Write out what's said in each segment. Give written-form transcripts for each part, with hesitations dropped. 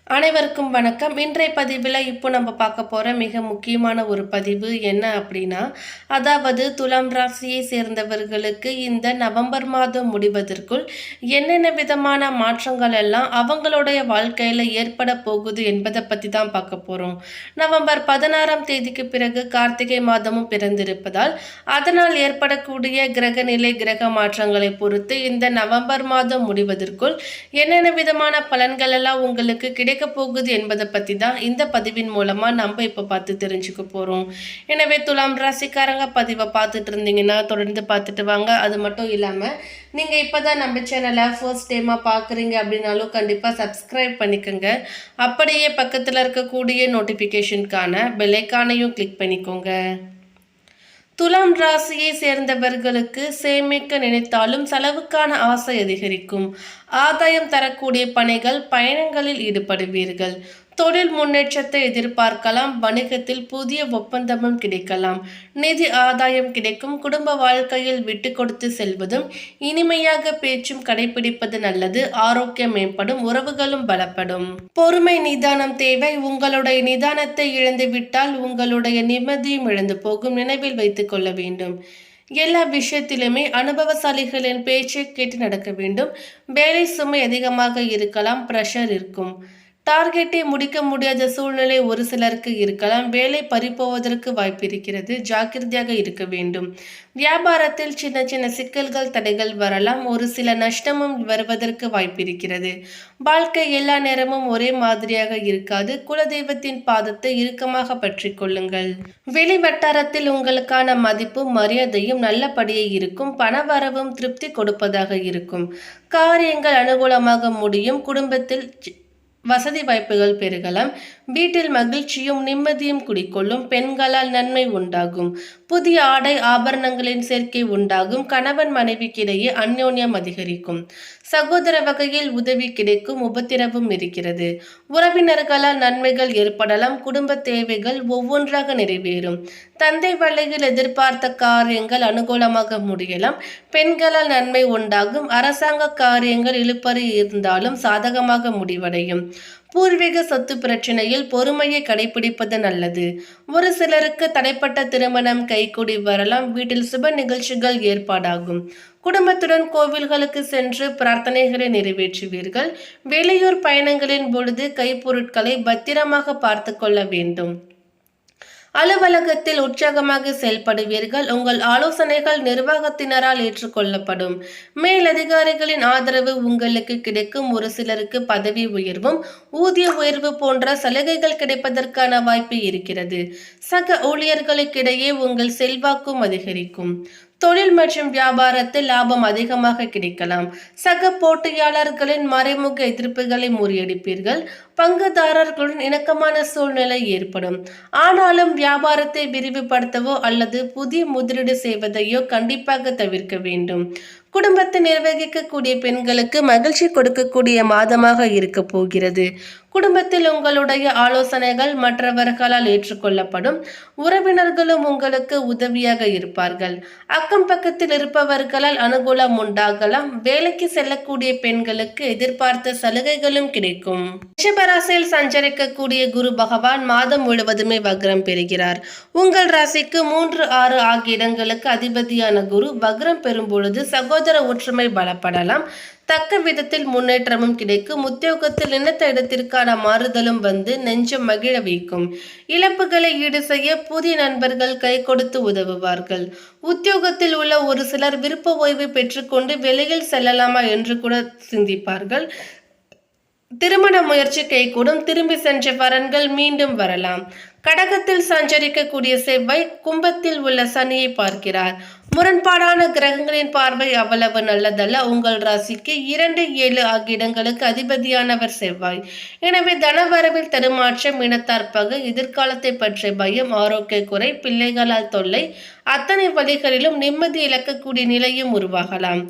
அனைவருக்கும் வணக்கம். இன்றைய பதிவில் இப்போ நம்ம பார்க்க போகிற மிக முக்கியமான ஒரு பதிவு என்ன அப்படின்னா, அதாவது துலாம் ராசியை சேர்ந்தவர்களுக்கு இந்த நவம்பர் மாதம் முடிவதற்குள் என்னென்ன விதமான மாற்றங்கள் எல்லாம் அவங்களுடைய வாழ்க்கையில் ஏற்பட போகுது என்பதை பற்றி தான் பார்க்க போகிறோம். நவம்பர் 16ஆம் தேதிக்கு பிறகு கார்த்திகை மாதமும் பிறந்திருப்பதால் அதனால் ஏற்படக்கூடிய கிரகநிலை கிரக மாற்றங்களை பொறுத்து இந்த நவம்பர் மாதம் முடிவதற்குள் என்னென்ன விதமான பலன்கள் எல்லாம் உங்களுக்கு கிடைக்க போகுது என்பதை பற்றி தான் இந்த பதிவின் மூலமாக நம்ம இப்போ பார்த்து தெரிஞ்சுக்க போகிறோம். எனவே துலாம் ராசிக்காரங்க பதிவை பார்த்துட்டு இருந்தீங்கன்னா தொடர்ந்து பார்த்துட்டு வாங்க. அது மட்டும் இல்லாமல் நீங்கள் இப்போ தான் நம்ம சேனலை ஃபர்ஸ்ட் டைமாக பார்க்குறீங்க அப்படின்னாலும் கண்டிப்பாக சப்ஸ்கிரைப் பண்ணிக்கோங்க. அப்படியே பக்கத்தில் இருக்கக்கூடிய நோட்டிஃபிகேஷனுக்கான பெல்லைக்கானையும் கிளிக் பண்ணிக்கோங்க. துலாம் ராசியை சேர்ந்தவர்களுக்கு சேமிக்க நினைத்தாலும் செலவுக்கான ஆசை அதிகரிக்கும். ஆதாயம் தரக்கூடிய பணிகள் பயணங்களில் ஈடுபடுவீர்கள். தொழில் முன்னேற்றத்தை எதிர்பார்க்கலாம். வணிகத்தில் புதிய ஒப்பந்தமும் கிடைக்கலாம். நிதி ஆதாயம் கிடைக்கும். குடும்ப வாழ்க்கையில் விட்டு கொடுத்து செல்வதும் இனிமையாக பேச்சும் கடைபிடிப்பது நல்லது. ஆரோக்கியம் மேம்படும். உறவுகளும் பலப்படும். பொறுமை நிதானம் தேவை. உங்களுடைய நிதானத்தை இழந்து விட்டால் உங்களுடைய நிம்மதியும் இழந்து போகும். நினைவில் வைத்துக் கொள்ள வேண்டும். எல்லா விஷயத்திலுமே அனுபவசாலிகளின் பேச்சை கேட்டு நடக்க வேண்டும். வேலை சுமை அதிகமாக இருக்கலாம். பிரஷர் இருக்கும். டார்கெட்டை முடிக்க முடியாத சூழ்நிலை ஒரு சிலருக்கு இருக்கலாம். வேலை பறிப்போவதற்கு வாய்ப்பு இருக்கிறது. ஜாக்கிரதையாக இருக்க வேண்டும். வியாபாரத்தில் சின்ன சின்ன சிக்கல்கள் தடைகள் வரலாம். ஒரு சில நஷ்டமும் வருவதற்கு வாய்ப்பு இருக்கிறது. வாழ்க்கை எல்லா நேரமும் ஒரே மாதிரியாக இருக்காது. குலதெய்வத்தின் பாதத்தை இறுக்கமாக பற்றி கொள்ளுங்கள். வெளி வட்டாரத்தில் உங்களுக்கான மதிப்பும் மரியாதையும் நல்லபடியே இருக்கும். பணவரவும் திருப்தி கொடுப்பதாக இருக்கும். காரியங்கள் அனுகூலமாக முடியும். குடும்பத்தில் வசதி வாய்ப்புகள் பெருகலாம். வீட்டில் மகிழ்ச்சியும் நிம்மதியும் குடிக்கொள்ளும். பெண்களால் நன்மை உண்டாகும். புதிய ஆடை ஆபரணங்களின் சேர்க்கை உண்டாகும். கணவன் மனைவிக்கிடையே அந்யோன்யம் அதிகரிக்கும். சகோதர வகையில் உதவி கிடைக்கும். உபத்திரவும் இருக்கிறது. உறவினர்களால் நன்மைகள் ஏற்படலாம். குடும்ப தேவைகள் ஒவ்வொன்றாக நிறைவேறும். தந்தை வழியில் எதிர்பார்த்த காரியங்கள் அனுகூலமாக முடியலாம். பெண்களால் நன்மை உண்டாகும். அரசாங்க காரியங்கள் இழுபறி இருந்தாலும் சாதகமாக முடிவடையும். பூர்வீக சொத்து பிரச்சனையில் பொறுமையை கடைபிடிப்பது நல்லது. ஒரு சிலருக்கு தடைப்பட்ட திருமணம் கைகூடி வரலாம். வீட்டில் சுப நிகழ்ச்சிகள் ஏற்பாடாகும். குடும்பத்துடன் கோவில்களுக்கு சென்று பிரார்த்தனைகளை நிறைவேற்றுவீர்கள். வெளியூர் பயணங்களின் பொழுது கைப்பொருட்களை பத்திரமாக பார்த்து கொள்ள வேண்டும். அலுவலகத்தில் உற்சாகமாக செயல்படுவீர்கள். உங்கள் ஆலோசனைகள் நிர்வாகத்தினரால் ஏற்றுக்கொள்ளப்படும். மேலதிகாரிகளின் ஆதரவு உங்களுக்கு கிடைக்கும். ஒரு சிலருக்கு பதவி உயர்வும் ஊதிய உயர்வு போன்ற சலுகைகள் கிடைப்பதற்கான வாய்ப்பு இருக்கிறது. சக ஊழியர்களுக்கிடையே உங்கள் செல்வாக்கும் அதிகரிக்கும். தொழில் மற்றும் வியாபாரத்தில் லாபம் அதிகமாக கிடைக்கலாம். சக போட்டியாளர்களின் மறைமுக எதிர்ப்புகளை முறியடிப்பீர்கள். பங்குதாரர்களுடன் இணக்கமான சூழ்நிலை ஏற்படும். ஆனாலும் வியாபாரத்தை விரிவுபடுத்தவோ அல்லது புதிய முதலீடு செய்வதையோ கண்டிப்பாக தவிர்க்க வேண்டும். குடும்பத்தை நிர்வகிக்கக்கூடிய பெண்களுக்கு மகிழ்ச்சி கொடுக்கக்கூடிய மாதமாக இருக்க போகிறது. குடும்பத்தில் உங்களுடைய ஆலோசனைகள் மற்றவர்களால் ஏற்றுக்கொள்ளப்படும். உறவினர்களும் உங்களுக்கு உதவியாக இருப்பார்கள். அக்கம் பக்கத்தில் இருப்பவர்களால் அனுகூலம் உண்டாகலாம். வேலைக்கு செல்லக்கூடிய பெண்களுக்கு எதிர்பார்த்த சலுகைகளும் கிடைக்கும். ரிஷபராசியில் சஞ்சரிக்கக்கூடிய குரு பகவான் மாதம் முழுவதுமே வக்ரம் பெறுகிறார். உங்கள் ராசிக்கு 3, 6 ஆகிய இடங்களுக்கு அதிபதியான குரு வக்ரம் பெறும் பொழுது சகோதர ஒற்றுமை பலப்படலாம். தக்க விதத்தில் முன்னேற்றமும் கிடைக்கும். உத்தியோகத்தில் நினைத்த இடத்திற்கான மாறுதலும் வந்து நெஞ்சம் மகிழ வைக்கும். இழப்புகளை ஈடு செய்ய புதிய நண்பர்கள் கை கொடுத்து உதவுவார்கள். உத்தியோகத்தில் உள்ள ஒரு சிலர் விருப்ப ஓய்வு பெற்றுக்கொண்டு வெளியில் செல்லலாமா என்று கூட சிந்திப்பார்கள். திருமண முயற்சி கைகூடும். திரும்பி சென்ற வரன்கள் மீண்டும் வரலாம். கடகத்தில் சஞ்சரிக்கக்கூடிய செவ்வாய் கும்பத்தில் உள்ள சனியை பார்க்கிறார். முரண்பாடான கிரகங்களின் பார்வை அவ்வளவு நல்லதல்ல. உங்கள் ராசிக்கு 2, 7 ஆகிய இடங்களுக்கு அதிபதியானவர் செவ்வாய். எனவே தனவரவில் தருமாற்றம், இனத்தார் பகை, எதிர்காலத்தை பற்றிய பயம், ஆரோக்கிய குறை, பிள்ளைகளால் தொல்லை, அத்தனை வழிகளிலும் நிம்மதி இழக்கக்கூடிய நிலையும் உருவாகலாம்.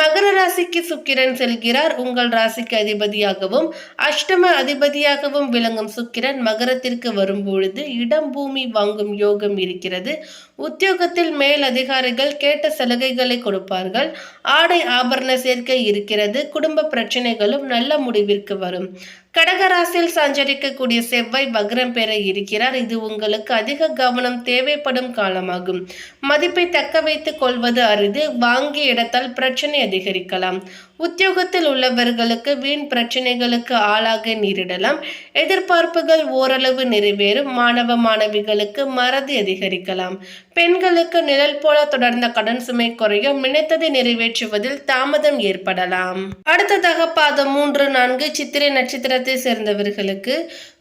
மகர ராசிக்கு சுக்கிரன் செல்கிறார். உங்கள் ராசிக்கு அதிபதியாகவும் அஷ்டம அதிபதியாகவும் விளங்கும் சுக்கிரன் மகரத்திற்கு வரும்பொழுது இடம் பூமி வாங்கும் யோகம் இருக்கிறது. உத்தியோகத்தில் மேல் அதிகாரிகள் கேட்ட சலுகைகளை கொடுப்பார்கள். ஆடை ஆபரண சேர்க்கை இருக்கிறது. குடும்ப பிரச்சனைகளும் நல்ல முடிவிற்கு வரும். கடகராசியில் சஞ்சரிக்கக்கூடிய செவ்வாய் வக்ரம் பெற இருக்கிறார். இது உங்களுக்கு அதிக கவனம் தேவைப்படும் காலமாகும். மதிப்பை தக்க வைத்துக் கொள்வது அரிது. வாங்கிய இடத்தால் பிரச்சனை அதிகரிக்கலாம். உத்தியோகத்தில் உள்ளவர்களுக்கு வீண் பிரச்சனைகளுக்கு ஆளாக நேரிடலாம். எதிர்பார்ப்புகள் ஓரளவு நிறைவேறும். மாணவ மாணவிகளுக்கு மறதி அதிகரிக்கலாம். பெண்களுக்கு நிழல் போல தொடர்ந்த கடன் சுமை குறையும். நினைத்ததை நிறைவேற்றுவதில் தாமதம் ஏற்படலாம். அடுத்ததாக பாதம் 3, 4 சித்திரை நட்சத்திரத்தை சேர்ந்தவர்களுக்கு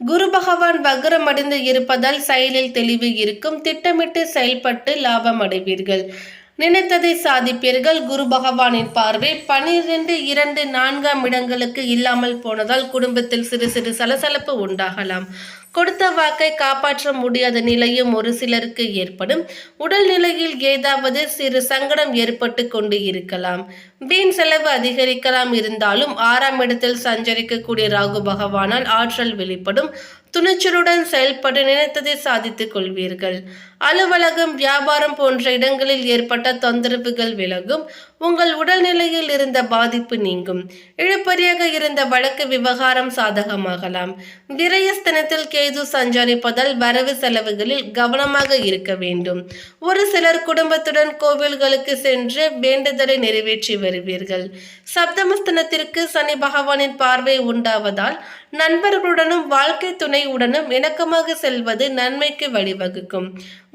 குரு பகவான் வக்ரம் அடைந்து இருப்பதால் செயலில் தெளிவு இருக்கும். திட்டமிட்டு செயல்பட்டு லாபம் அடைவீர்கள். நினைத்ததை சாதிப்பீர்கள். குரு பகவானின் பார்வை 12, 2, 4 இடங்களுக்கு இல்லாமல் போனதால் குடும்பத்தில் சிறு சிறு சலசலப்பு உண்டாகலாம். கொடுத்த வாக்கை காப்பாற்ற முடியாத நிலையும் ஒரு சிலருக்கு ஏற்படும். உடல் நிலையில் ஏதாவது சிறு சங்கடம் ஏற்பட்டு கொண்டு இருக்கலாம். வீண் செலவு அதிகரிக்கலாம். இருந்தாலும் 6ஆம் இடத்தில் சஞ்சரிக்கக்கூடிய ராகு பகவானால் ஆற்றல் வெளிப்படும். துணிச்சலுடன் செயல்பட்டு நினைத்ததை சாதித்துக் கொள்வீர்கள். அலுவலகம், வியாபாரம் போன்ற இடங்களில் ஏற்பட்ட தொந்தரவுகள் விலகும். உங்கள் உடல்நிலையில் இருந்த பாதிப்பு நீங்கும். இழுபறியாக இருந்த வழக்கு விவகாரம் சாதகமாகலாம். விரயஸ்தனத்தில் கேது சஞ்சரிப்பதால் வரவு செலவுகளில் கவனமாக இருக்க வேண்டும். ஒரு சிலர் குடும்பத்துடன் கோவில்களுக்கு சென்று வேண்டுதலை நிறைவேற்றி வருவீர்கள். சப்தமஸ்தனத்திற்கு சனி பகவானின் பார்வை உண்டாவதால் நண்பர்களுடனும் வாழ்க்கை துணையுடனும் இணக்கமாக செல்வது நன்மைக்கு வழிவகுக்கும்.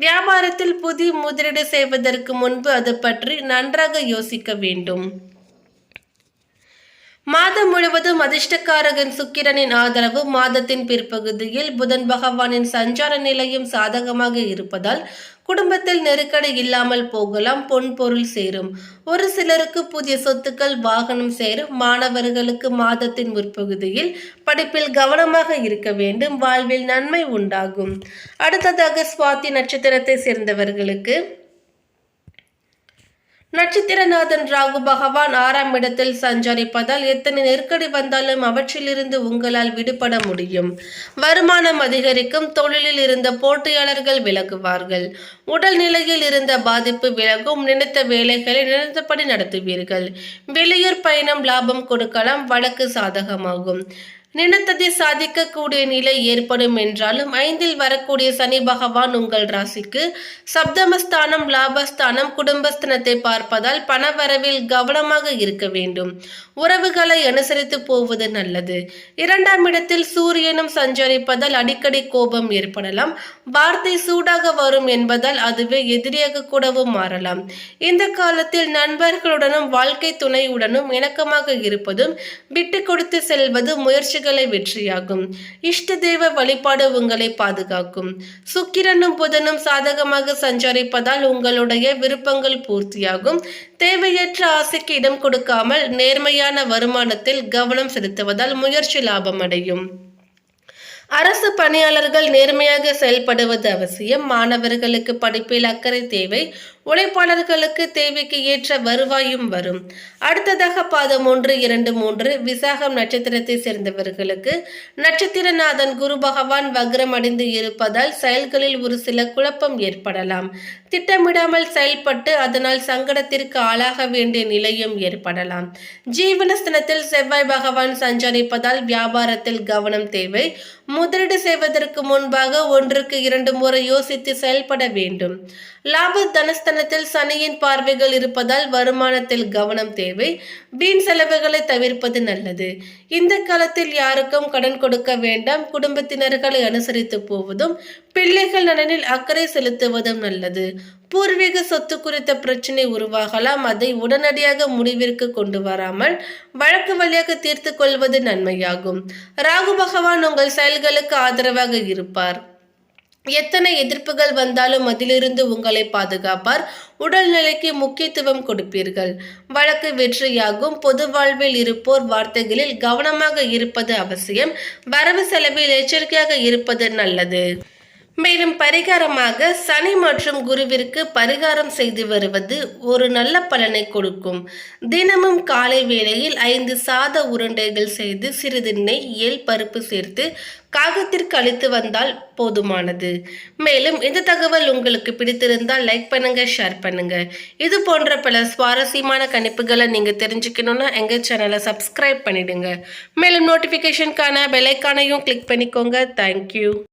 வியாபாரத்தில் புதிய முதலீடு செய்வதற்கு முன்பு அது பற்றி நன்றாக யோசிக்க வேண்டும். மாதம் முழுவதும் அதிர்ஷ்டக்காரகன் சுக்கிரனின் ஆதரவு. மாதத்தின் பிற்பகுதியில் புதன் பகவானின் சஞ்சார நிலையும் சாதகமாக இருப்பதால் குடும்பத்தில் நெருக்கடி இல்லாமல் போகலாம். பொன் பொருள் சேரும். ஒரு சிலருக்கு புதிய சொத்துக்கள், வாகனம் சேரும். மாணவர்களுக்கு மாதத்தின் முற்பகுதியில் படிப்பில் கவனமாக இருக்க வேண்டும். வாழ்வில் நன்மை உண்டாகும். அடுத்ததாக சுவாதி நட்சத்திரத்தை சேர்ந்தவர்களுக்கு நட்சத்திரநாதன் ராகு பகவான் 6ஆம் இடத்தில் சஞ்சரிப்பதால் எத்தனை நெருக்கடி வந்தாலும் அவற்றிலிருந்து உங்களால் விடுபட முடியும். வருமானம் அதிகரிக்கும். தொழிலில் இருந்த போட்டியாளர்கள் விலகுவார்கள். உடல் நிலையில் இருந்த பாதிப்பு விலகும். நினைத்த வேலைகளை நினைத்தபடி நடத்துவீர்கள். வெளியூர் பயணம் லாபம் கொடுக்கலாம். வழக்கு சாதகமாகும். நினைத்ததை சாதிக்கக்கூடிய நிலை ஏற்படும். என்றாலும் 5இல் வரக்கூடிய சனி பகவான் உங்கள் ராசிக்கு சப்தமஸ்தானம், லாபஸ்தானம், குடும்பஸ்தானத்தை பார்ப்பதால் பணவரவில் கவனமாக இருக்க வேண்டும். உறவுகளை அனுசரித்து போவது நல்லது. 2ஆம் இடத்தில் சூரியனும் சஞ்சரிப்பதால் அடிக்கடி கோபம் ஏற்படலாம். வார்த்தை சூடாக வரும் என்பதால் அதுவே எதிரியாக கூடவும் மாறலாம். இந்த காலத்தில் நண்பர்களுடனும் வாழ்க்கை துணையுடனும் இணக்கமாக இருப்பதும் விட்டு கொடுத்து செல்வது முயற்சி வெற்றியாகும். இஷ்ட தெய்வ வழிபாடு உங்களை பாதுகாக்கும். சுக்கிரனும் புதனும் சாதகமாக சஞ்சரிப்பதால் உங்களுடைய விருப்பங்கள் பூர்த்தியாகும். தேவையற்ற ஆசைக்கு இடம் கொடுக்காமல் நேர்மையான வருமானத்தில் கவனம் செலுத்துவதால் முயற்சி லாபம் அடையும். அரசு பணியாளர்கள் நேர்மையாக செயல்படுவது அவசியம். மாணவர்களுக்கு படிப்பில் அக்கறை தேவை. உழைப்பாளர்களுக்கு தேவைக்கு ஏற்ற வருவாயும் வரும். அடுத்ததாக பாதம் 1, 2, 3 விசாகம் நட்சத்திரத்தை சேர்ந்தவர்களுக்கு நட்சத்திரநாதன் குரு பகவான் வக்ரம் அடைந்து இருப்பதால் செயல்களில் ஒரு சில குழப்பம் ஏற்படலாம். திட்டமிடாமல் செயல்பட்டு அதனால் சங்கடத்திற்கு ஆளாக வேண்டிய நிலையும் ஏற்படலாம். ஜீவனஸ்தனத்தில் செவ்வாய் பகவான் சஞ்சரிப்பதால் வியாபாரத்தில் கவனம் தேவை. முதலீடு செய்வதற்கு முன்பாக 1க்கு 2 முறை யோசித்து செயல்பட வேண்டும். லாப தனஸ்தனத்தில் சனியின் பார்வைகள் இருப்பதால் வருமானத்தில் கவனம் தேவை. வீண் செலவுகளை தவிர்ப்பது நல்லது. இந்த காலத்தில் யாருக்கும் கடன் கொடுக்க வேண்டாம். குடும்பத்தினர்களை அனுசரித்து போவதும் பிள்ளைகள் நலனில் அக்கறை செலுத்துவதும் நல்லது. பூர்வீக சொத்து குறித்த பிரச்சனை உருவாகலாம். அதை உடனடியாக முடிவிற்கு கொண்டு வராமல் வழக்கு வழியாக தீர்த்து கொள்வது நன்மையாகும். ராகு பகவான் உங்கள் செயல்களுக்கு ஆதரவாக இருப்பார். எத்தனை எதிர்ப்புகள் வந்தாலும் அதிலிருந்து உங்களை பாதுகாப்பார். உடல்நிலைக்கு முக்கியத்துவம் கொடுப்பீர்கள். வழக்கு வெற்றியாகும். பொது வாழ்வில் இருப்போர் வார்த்தைகளில் கவனமாக இருப்பது அவசியம். வரவு செலவில் எச்சரிக்கையாக இருப்பது நல்லது. மேலும் பரிகாரமாக சனி மற்றும் குருவிற்கு பரிகாரம் செய்து வருவது ஒரு நல்ல பலனை கொடுக்கும். தினமும் காலை வேளையில் 5 சாத உருண்டைகள் செய்து சிறிது நெய், எள், பருப்பு சேர்த்து காகத்திற்கு அளித்து வந்தால் போதுமானது. மேலும் இந்த தகவல் உங்களுக்கு பிடித்திருந்தால் லைக் பண்ணுங்க, ஷேர் பண்ணுங்க. இது போன்ற பல சுவாரஸ்யமான கணிப்புகளை நீங்க தெரிஞ்சுக்கணும்னா எங்க சேனலை சப்ஸ்கிரைப் பண்ணிடுங்க. மேலும் நோட்டிபிகேஷனுக்கான பெல் ஐகானையும் கிளிக் பண்ணிக்கோங்க. தேங்க்யூ.